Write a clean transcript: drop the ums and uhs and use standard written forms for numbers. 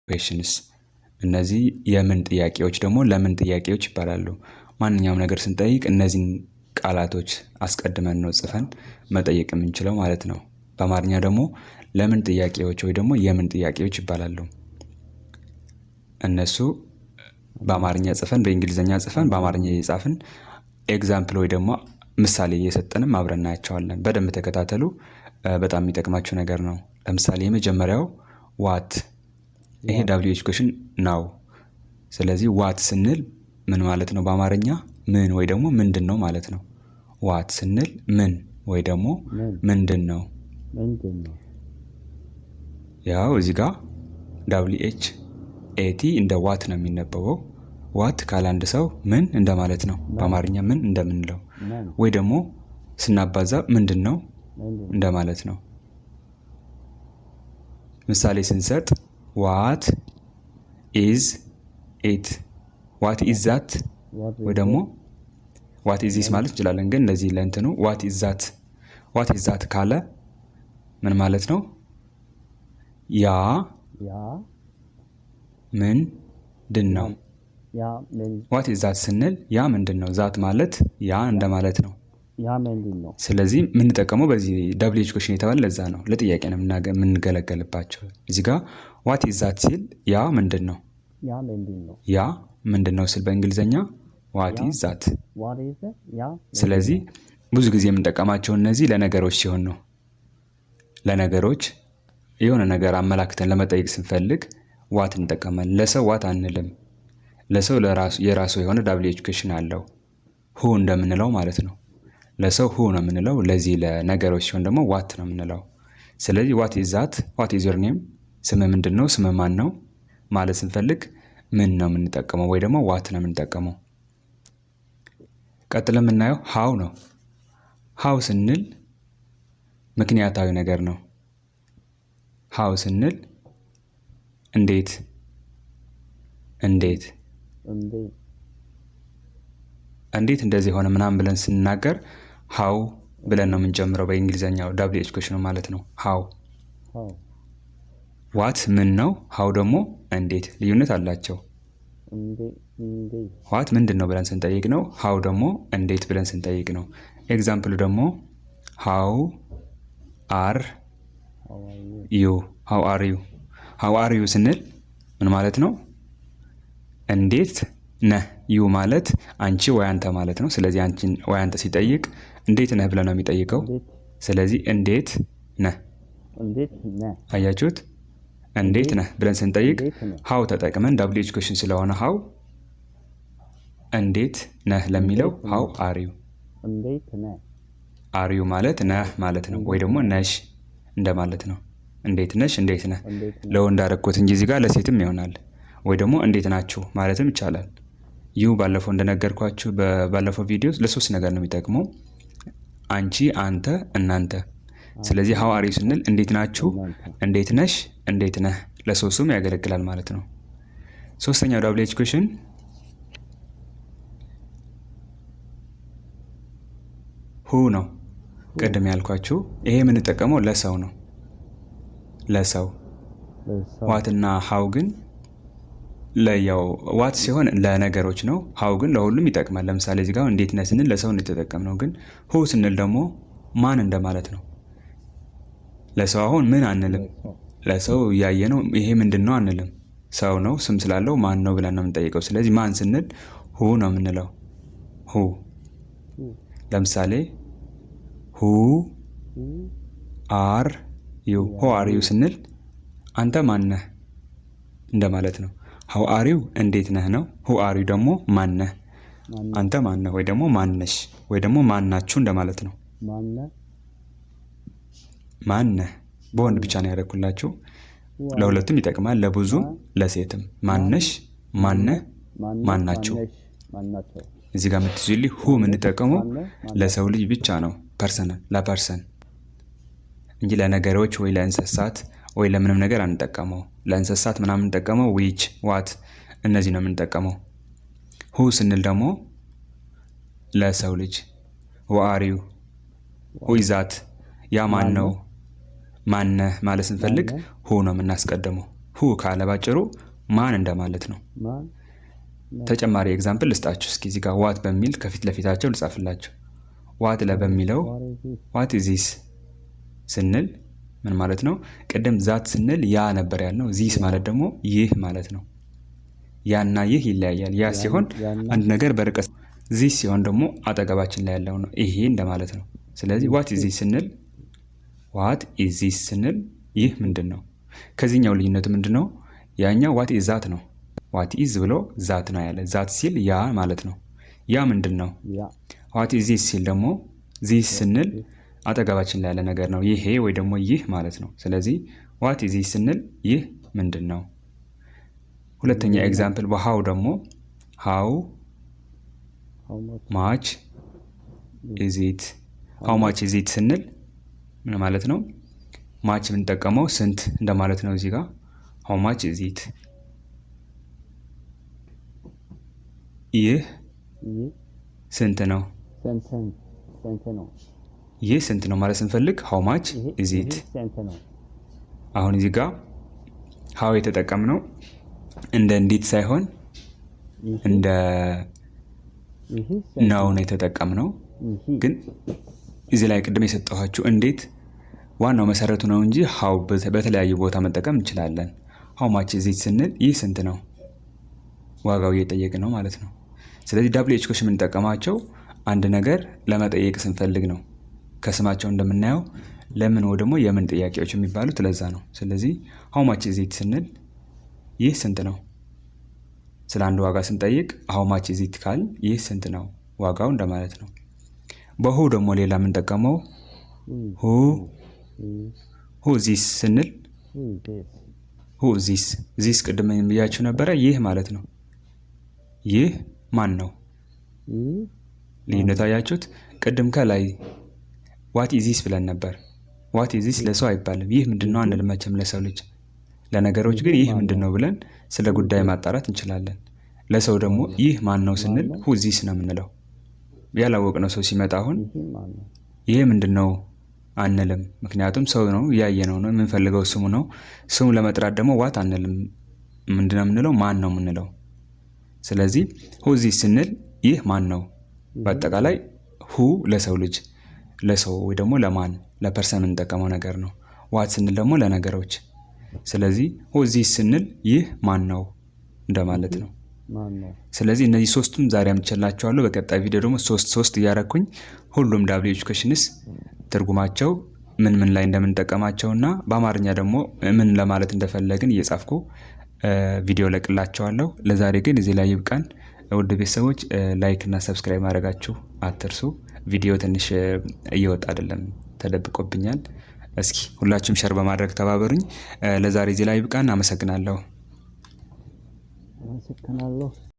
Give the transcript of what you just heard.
questions እነዚህ የምን ጥያቄዎች ደግሞ ለምን ጥያቄዎች ይባላሉ። ማንኛውም ነገር ስንጠይቅ እነዚህን ቃላቶች አስቀድመን ነው ጽፈን መጠየቅ የምንችለው ማለት ነው። በአማርኛ ደግሞ ለምን ጥያቄዎች ወይ ደግሞ የምን ጥያቄዎች ይባላሉ። እነሱ በአማርኛ ጽፈን በእንግሊዘኛ ጽፈን በአማርኛ እየጻፍን ኤግዛምፕል ወይ ደግሞ ምሳሌ እየሰጠንም አብረን እናያቸዋለን። በደንብ ተከታተሉ። በጣም የሚጠቅማችሁ ነገር ነው። ለምሳሌ የመጀመሪያው ዋት፣ ይሄ WH ኩዌሽን ነው። ስለዚህ ዋት ስንል ምን ማለት ነው? በአማርኛ ምን ወይ ደግሞ ምንድን ነው ማለት ነው። ዋት ስንል ምን ወይ ደግሞ ምንድን ነው። ያው እዚህ ጋር WHAT እንደ ዋት ነው የሚነበበው። ዋት ካለ አንድ ሰው ምን እንደማለት ነው። በአማርኛ ምን እንደምንለው ወይ ደግሞ ስናባዛ ምንድን ነው እንደማለት ነው። ምሳሌ ስንሰጥ ዋት ኢዝ ኢት፣ ዋት ኢዝ ዛት ወይ ደግሞ ዋት ኢዝ ዚስ ማለት እንችላለን። ግን እንደዚህ ለእንትኑ ዋት ኢዝ ዛት ካለ ምን ማለት ነው? ያ ምንድን ነው። ዋት ኢዝ ዛት ስንል ያ ምንድን ነው። ዛት ማለት ያ እንደማለት ነው። ስለዚህ የምንጠቀመው በዚህ WH ኩዌሽን የተባለ ለዛ ነው። ለጥያቄ ነው የምንገለገልባቸው። እዚህ ጋር ዋት ኢዝ ዛት ሲል ያ ምንድን ነው። ያ ምንድን ነው ስል በእንግሊዘኛ ዋት ኢዝ ዛት። ስለዚህ ብዙ ጊዜ የምንጠቀማቸው እነዚህ ለነገሮች ሲሆን ነው። ለነገሮች የሆነ ነገር አመላክተን ለመጠየቅ ስንፈልግ ዋት እንጠቀማለን። ለሰው ዋት አንልም። ለሰው የራሱ የሆነ WH ኩዌሽን አለው። ሁ እንደምንለው ማለት ነው። ለሰው ሁ ነው የምንለው። ለዚህ ለነገሮች ሲሆን ደግሞ ዋት ነው የምንለው። ስለዚህ ዋት ኢዝ ዛት፣ ዋት ኢዝ ዮር ኔም፣ ስምህ ምንድን ነው፣ ስምህ ማን ነው ማለት ስንፈልግ ምን ነው የምንጠቀመው ወይ ደግሞ ዋት ነው የምንጠቀመው። ቀጥለን የምናየው ሃው ነው። ሃው ስንል ምክንያታዊ ነገር ነው። ሃው ስንል እንዴት እንደዚህ ሆነ ምናምን ብለን ስንናገር ሃው ብለን ነው የምንጀምረው። በእንግሊዘኛው WH ኩዌሽን ነው ማለት ነው። ሃው ዋት ምን ነው፣ ሃው ደግሞ እንዴት። ልዩነት አላቸው። ዋት ምንድን ነው ብለን ስንጠይቅ ነው። ሃው ደግሞ እንዴት ብለን ስንጠይቅ ነው። ኤግዛምፕሉ ደግሞ ሃው አር ዩ፣ ሃው አር ዩ ስንል ምን ማለት ነው? እንዴት ነህ። ዩ ማለት አንቺ ወይ አንተ ማለት ነው። ስለዚህ አንቺን ወይ አንተ ሲጠይቅ እንዴት ነህ ብለን ነው የሚጠይቀው። ስለዚህ እንዴት ነህ። አያችሁት? እንዴት ነህ ብለን ስንጠይቅ ሃው ተጠቅመን WH ኩዌሽን ስለሆነ ሃው እንዴት ነህ ለሚለው ሃው አር ዩ። አር ዩ ማለት ነህ ማለት ነው፣ ወይ ደግሞ ነሽ እንደማለት ነው። እንዴት ነሽ፣ እንዴት ነህ። ለወንድ አደረኩት እንጂ እዚህ ጋር ለሴትም ይሆናል። ወይ ደግሞ እንዴት ናችሁ ማለትም ይቻላል። ዩ ባለፈው እንደነገርኳችሁ ባለፈው ቪዲዮ ለሶስት ነገር ነው የሚጠቅመው፣ አንቺ፣ አንተ፣ እናንተ። ስለዚህ ሃው አር ዩ ስንል እንዴት ናችሁ፣ እንዴት ነሽ፣ እንዴት ነህ፣ ለሶስቱም ያገለግላል ማለት ነው። ሶስተኛው WH ኩዌሽን ሁ ነው። ቅድም ያልኳችሁ ይሄ የምንጠቀመው ለሰው ነው። ለሰው ዋትና ሃው ግን ለያው ዋት ሲሆን ለነገሮች ነው። ሃው ግን ለሁሉም ይጠቅማል። ለምሳሌ እዚህ ጋር እንዴት ነህ ስንል ለሰው እንተጠቀምነው። ግን ሁ ስንል ደግሞ ማን እንደማለት ነው። ለሰው አሁን ምን አንልም። ለሰው እያየ ነው ይሄ ምንድን ነው አንልም። ሰው ነው ስም ስላለው ማን ነው ብለን ነው የምንጠይቀው። ስለዚህ ማን ስንል ሁ ነው የምንለው። ሁ ለምሳሌ ሁ አር ዩ፣ ሁ አር ዩ ስንል አንተ ማን ነህ እንደማለት ነው። ሃው አር ዩ እንዴት ነህ ነው። ሁ አር ዩ ደግሞ ማን ነህ፣ አንተ ማን ነህ ወይ ደግሞ ማን ነሽ ወይ ደግሞ ማን ናችሁ እንደማለት ነው። ማን ነህ በወንድ ብቻ ነው ያደረኩላችሁ። ለሁለቱም ይጠቅማል፣ ለብዙም ለሴትም። ማነሽ፣ ማነህ፣ ማን ናችሁ። እዚህ ጋር የምትይዙልኝ ሁ የምንጠቀመው ለሰው ልጅ ብቻ ነው፣ ፐርሰናል ለፐርሰን እንጂ ለነገሮች ወይ ለእንስሳት ወይ ለምንም ነገር አንጠቀመው። ለእንስሳት ምናምን እንጠቀመው ዊች፣ ዋት፣ እነዚህ ነው የምንጠቀመው። ሁ ስንል ደግሞ ለሰው ልጅ ሁ አር ዩ፣ ሁ ኢዝ ዛት፣ ያ ማን ነው፣ ማነህ ማለት ስንፈልግ ሁ ነው የምናስቀድመው። ሁ ካለ ባጭሩ ማን እንደማለት ነው። ተጨማሪ ኤግዛምፕል ልስጣችሁ እስኪ እዚህ ጋር ዋት በሚል ከፊት ለፊታቸው ልጻፍላችሁ። ዋት በሚለው ዋት ኢዝ ዚስ ስንል ምን ማለት ነው? ቅድም ዛት ስንል ያ ነበር ያልነው። ዚስ ማለት ደግሞ ይህ ማለት ነው። ያና ይህ ይለያያል። ያ ሲሆን አንድ ነገር በርቀት፣ ዚስ ሲሆን ደግሞ አጠገባችን ላይ ያለው ነው፣ ይሄ እንደማለት ነው። ስለዚህ ዋት ኢዝ ዚስ ስንል ዋት ኢዝ ዚስ ስንል ይህ ምንድን ነው? ከዚህኛው ልዩነቱ ምንድን ነው? ያኛው ዋት ኢዝ ዛት ነው። ዋት ኢዝ ብሎ ዛት ነው ያለ። ዛት ሲል ያ ማለት ነው። ያ ምንድን ነው? ዋት ኢዝ ዚስ ሲል ደግሞ ዚስ ስንል አጠገባችን ላይ ያለ ነገር ነው፣ ይሄ ወይ ደግሞ ይህ ማለት ነው። ስለዚህ ዋት ኢዝ ዚስ ስንል ይህ ምንድን ነው? ሁለተኛ ኤግዛምፕል በሃው ደግሞ ሃው ማች ኢዝ ኢት። ሃው ማች ኢዝ ኢት ስንል ምን ማለት ነው? ማች የምንጠቀመው ስንት እንደማለት ነው። እዚህ ጋር ሃው ማች ኢዝ ኢት፣ ይህ ስንት ነው? ይህ ስንት ነው ማለት ስንፈልግ ሃው ማች ኢዝ ኢት። አሁን እዚህ ጋር ሃው የተጠቀምነው እንደ እንዴት ሳይሆን እንደ ነው የተጠቀምነው። ግን እዚህ ላይ ቅድም የሰጠኋችሁ እንዴት ዋናው መሰረቱ ነው እንጂ ሃው በተለያዩ ቦታ መጠቀም እንችላለን። ሃው ማች ኢዝ ኢት ስንል ይህ ስንት ነው፣ ዋጋው እየጠየቅን ነው ማለት ነው። ስለዚህ WH ኮሽ የምንጠቀማቸው አንድ ነገር ለመጠየቅ ስንፈልግ ነው። ከስማቸው እንደምናየው ለምን ወይ ደግሞ የምን ጥያቄዎች የሚባሉት ለዛ ነው። ስለዚህ ሃው ማች ኢዝ ኢት ስንል ይህ ስንት ነው፣ ስለ አንድ ዋጋ ስንጠይቅ ሃው ማች ኢዝ ኢት ካል ይህ ስንት ነው ዋጋው እንደማለት ነው። በሁ ደግሞ ሌላ የምንጠቀመው ሁ ዚስ ስንል ሁ ዚስ፣ ዚስ ቅድም ብያችሁ ነበረ ይህ ማለት ነው። ይህ ማን ነው? ልዩነት አያችሁት? ቅድም ከላይ ዋት ኢዝ ዚስ ብለን ነበር። ዋት ኢዝ ዚስ ለሰው አይባልም። ይህ ምንድነው አንልም መቼም ለሰው ልጅ። ለነገሮች ግን ይህ ምንድነው ብለን ስለ ጉዳይ ማጣራት እንችላለን። ለሰው ደግሞ ይህ ማን ነው ስንል ሁ ዚስ ነው የምንለው። ያላወቅነው ሰው ሲመጣ አሁን ይሄ ምንድነው አንልም፣ ምክንያቱም ሰው ነው፣ ያየነው ነው፣ የምንፈልገው ስሙ ነው። ስሙ ለመጥራት ደግሞ ዋት አንልም፣ ምንድነው የምንለው? ማን ነው የምንለው። ስለዚህ ሁ ዚስ ስንል ይህ ማን ነው። በአጠቃላይ ሁ ለሰው ልጅ፣ ለሰው ወይ ደግሞ ለማን ለፐርሰን የምንጠቀመው ነገር ነው። ዋት ስንል ደግሞ ለነገሮች። ስለዚህ ሁ ዚስ ስንል ይህ ማን ነው እንደማለት ነው። ስለዚህ እነዚህ ሶስቱም ዛሬ አምጥቼላችኋለሁ። በቀጣይ ቪዲዮ ደግሞ ሶስት እያረኩኝ ሁሉም WH ኮሽንስ ትርጉማቸው ምን ምን ላይ እንደምንጠቀማቸውና በአማርኛ ደግሞ ምን ለማለት እንደፈለግን እየጻፍኩ ቪዲዮ ለቅላቸዋለሁ። ለዛሬ ግን እዚህ ላይ ይብቃን። ውድ ቤተሰቦች ላይክ እና ሰብስክራይብ ማድረጋችሁ አትርሱ። ቪዲዮ ትንሽ እየወጣ አይደለም፣ ተደብቆብኛል። እስኪ ሁላችሁም ሸር በማድረግ ተባበሩኝ። ለዛሬ እዚህ ላይ ይብቃን። አመሰግናለሁ።